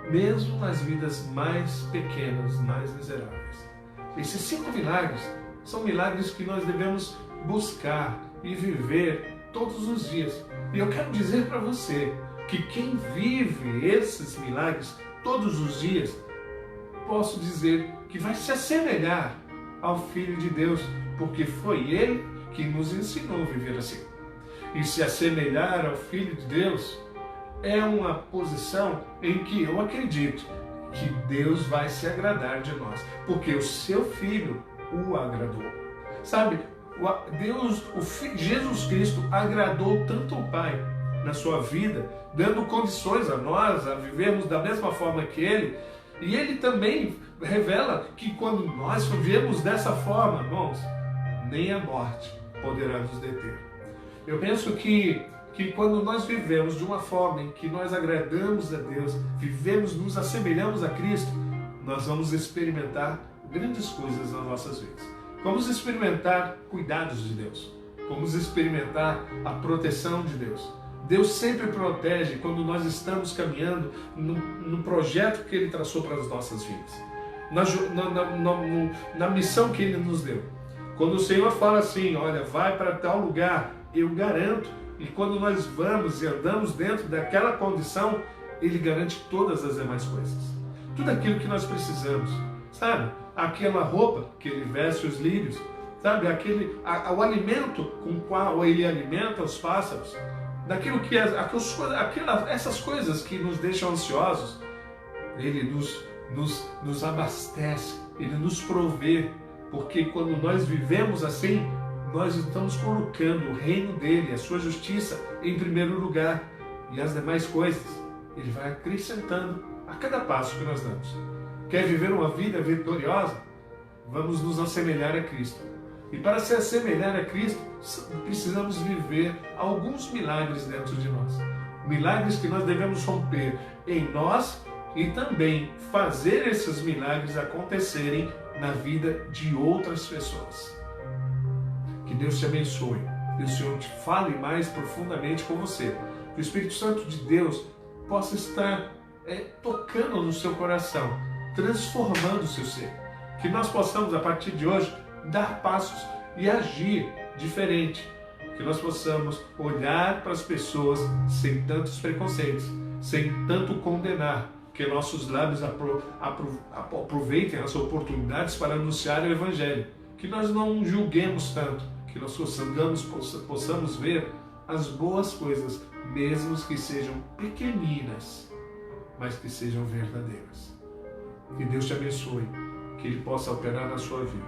mesmo nas vidas mais pequenas, mais miseráveis. Esses 5 milagres são milagres que nós devemos buscar e viver todos os dias. E eu quero dizer para você que quem vive esses milagres todos os dias, posso dizer que vai se assemelhar ao Filho de Deus, porque foi Ele que nos ensinou a viver assim. E se assemelhar ao Filho de Deus é uma posição em que eu acredito que Deus vai se agradar de nós, porque o seu Filho o agradou. Sabe, Jesus Cristo agradou tanto o Pai na sua vida, dando condições a nós a vivermos da mesma forma que Ele, e Ele também revela que quando nós vivemos dessa forma, irmãos, nem a morte poderá nos deter. Eu penso que quando nós vivemos de uma forma em que nós agradamos a Deus, vivemos, nos assemelhamos a Cristo, nós vamos experimentar grandes coisas nas nossas vidas. Vamos experimentar cuidados de Deus. Vamos experimentar a proteção de Deus. Deus sempre protege quando nós estamos caminhando no projeto que Ele traçou para as nossas vidas, na missão que Ele nos deu. Quando o Senhor fala assim, olha, vai para tal lugar, eu garanto, e quando nós vamos e andamos dentro daquela condição, Ele garante todas as demais coisas. Tudo aquilo que nós precisamos, sabe? Aquela roupa que Ele veste os lírios, sabe? O alimento com o qual Ele alimenta os pássaros, daquilo que essas coisas que nos deixam ansiosos, Ele nos abastece, Ele nos provê, porque quando nós vivemos assim, nós estamos colocando o reino dEle, a sua justiça em primeiro lugar, e as demais coisas Ele vai acrescentando a cada passo que nós damos. Quer viver uma vida vitoriosa? Vamos nos assemelhar a Cristo. E para se assemelhar a Cristo, precisamos viver alguns milagres dentro de nós. Milagres que nós devemos romper em nós e também fazer esses milagres acontecerem na vida de outras pessoas. Que Deus te abençoe. Que o Senhor te fale mais profundamente com você. Que o Espírito Santo de Deus possa estar tocando no seu coração, transformando o seu ser. Que nós possamos, a partir de hoje, dar passos e agir diferente. Que nós possamos olhar para as pessoas sem tantos preconceitos, sem tanto condenar. Que nossos lábios aproveitem as oportunidades para anunciar o Evangelho. Que nós não julguemos tanto, que nós possamos ver as boas coisas, mesmo que sejam pequeninas, mas que sejam verdadeiras. Que Deus te abençoe, que Ele possa operar na sua vida.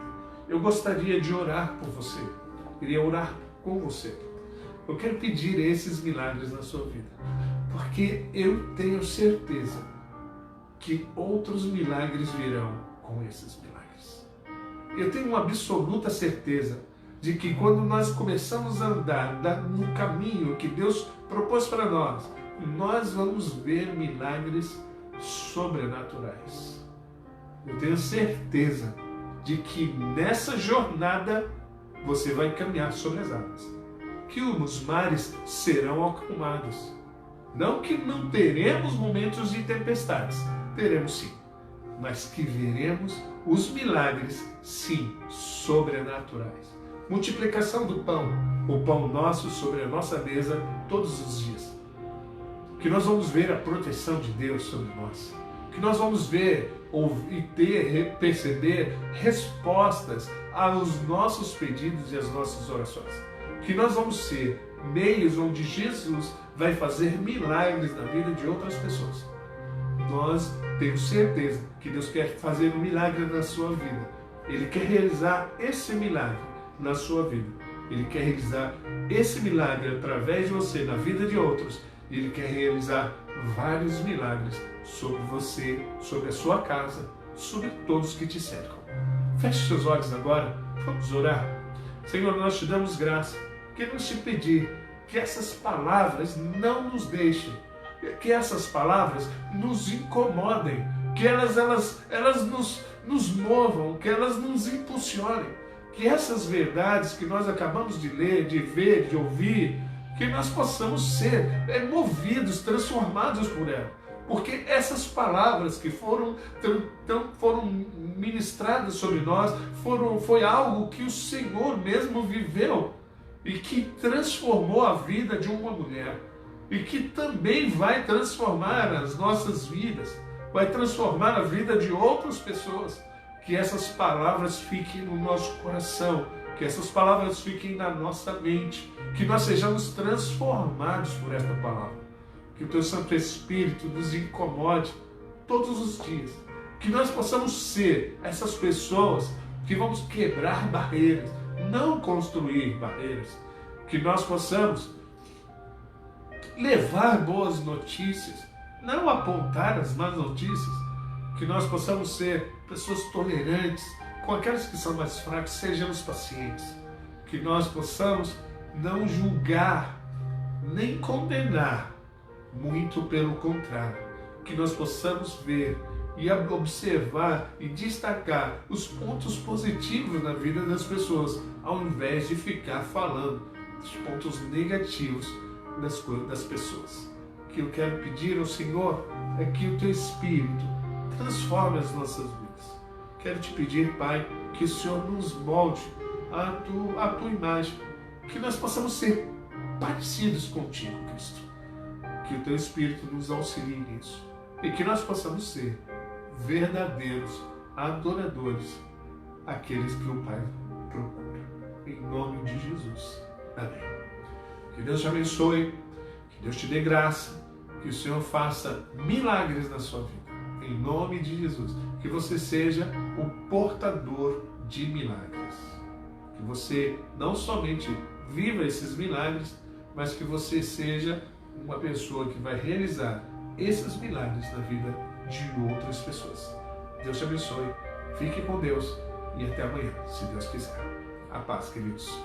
Eu gostaria de orar por você, queria orar com você. Eu quero pedir esses milagres na sua vida, porque eu tenho certeza que outros milagres virão com esses milagres. Eu tenho uma absoluta certeza de que quando nós começamos a andar no caminho que Deus propôs para nós, nós vamos ver milagres sobrenaturais. Eu tenho certeza de que nessa jornada você vai caminhar sobre as águas, que os mares serão acalmados. Não que não teremos momentos de tempestades, teremos sim, mas que veremos os milagres, sim, sobrenaturais. Multiplicação do pão, o pão nosso sobre a nossa mesa todos os dias. Que nós vamos ver a proteção de Deus sobre nós. Que nós vamos ver perceber respostas aos nossos pedidos e às nossas orações. Que nós vamos ser meios onde Jesus vai fazer milagres na vida de outras pessoas. Nós temos certeza que Deus quer fazer um milagre na sua vida. Ele quer realizar esse milagre na sua vida. Ele quer realizar esse milagre através de você na vida de outros. Ele quer realizar vários milagres sobre você, sobre a sua casa, sobre todos que te cercam. Feche seus olhos agora, vamos orar. Senhor, nós te damos graça. Queremos te pedir que essas palavras não nos deixem, que essas palavras nos incomodem, que elas nos movam, que elas nos impulsionem, que essas verdades que nós acabamos de ler, de ver, de ouvir, que nós possamos ser movidos, transformados por ela. Porque essas palavras que foram ministradas sobre nós, foi algo que o Senhor mesmo viveu e que transformou a vida de uma mulher e que também vai transformar as nossas vidas, vai transformar a vida de outras pessoas. Que essas palavras fiquem no nosso coração, que essas palavras fiquem na nossa mente, que nós sejamos transformados por esta palavra. Que o Teu Santo Espírito nos incomode todos os dias. Que nós possamos ser essas pessoas que vamos quebrar barreiras, não construir barreiras. Que nós possamos levar boas notícias, não apontar as más notícias. Que nós possamos ser pessoas tolerantes com aqueles que são mais fracos, sejamos pacientes. Que nós possamos não julgar, nem condenar, muito pelo contrário. Que nós possamos ver e observar e destacar os pontos positivos na vida das pessoas, ao invés de ficar falando dos pontos negativos das pessoas. O que eu quero pedir ao Senhor é que o Teu Espírito transforme as nossas vidas. Quero te pedir, Pai, que o Senhor nos molde a tua imagem, que nós possamos ser parecidos contigo, Cristo. Que o Teu Espírito nos auxilie nisso e que nós possamos ser verdadeiros adoradores, aqueles que o Pai procura. Em nome de Jesus. Amém. Que Deus te abençoe, que Deus te dê graça, que o Senhor faça milagres na sua vida. Em nome de Jesus. Que você seja o portador de milagres. Que você não somente viva esses milagres, mas que você seja uma pessoa que vai realizar esses milagres na vida de outras pessoas. Deus te abençoe. Fique com Deus e até amanhã, se Deus quiser. A paz, queridos.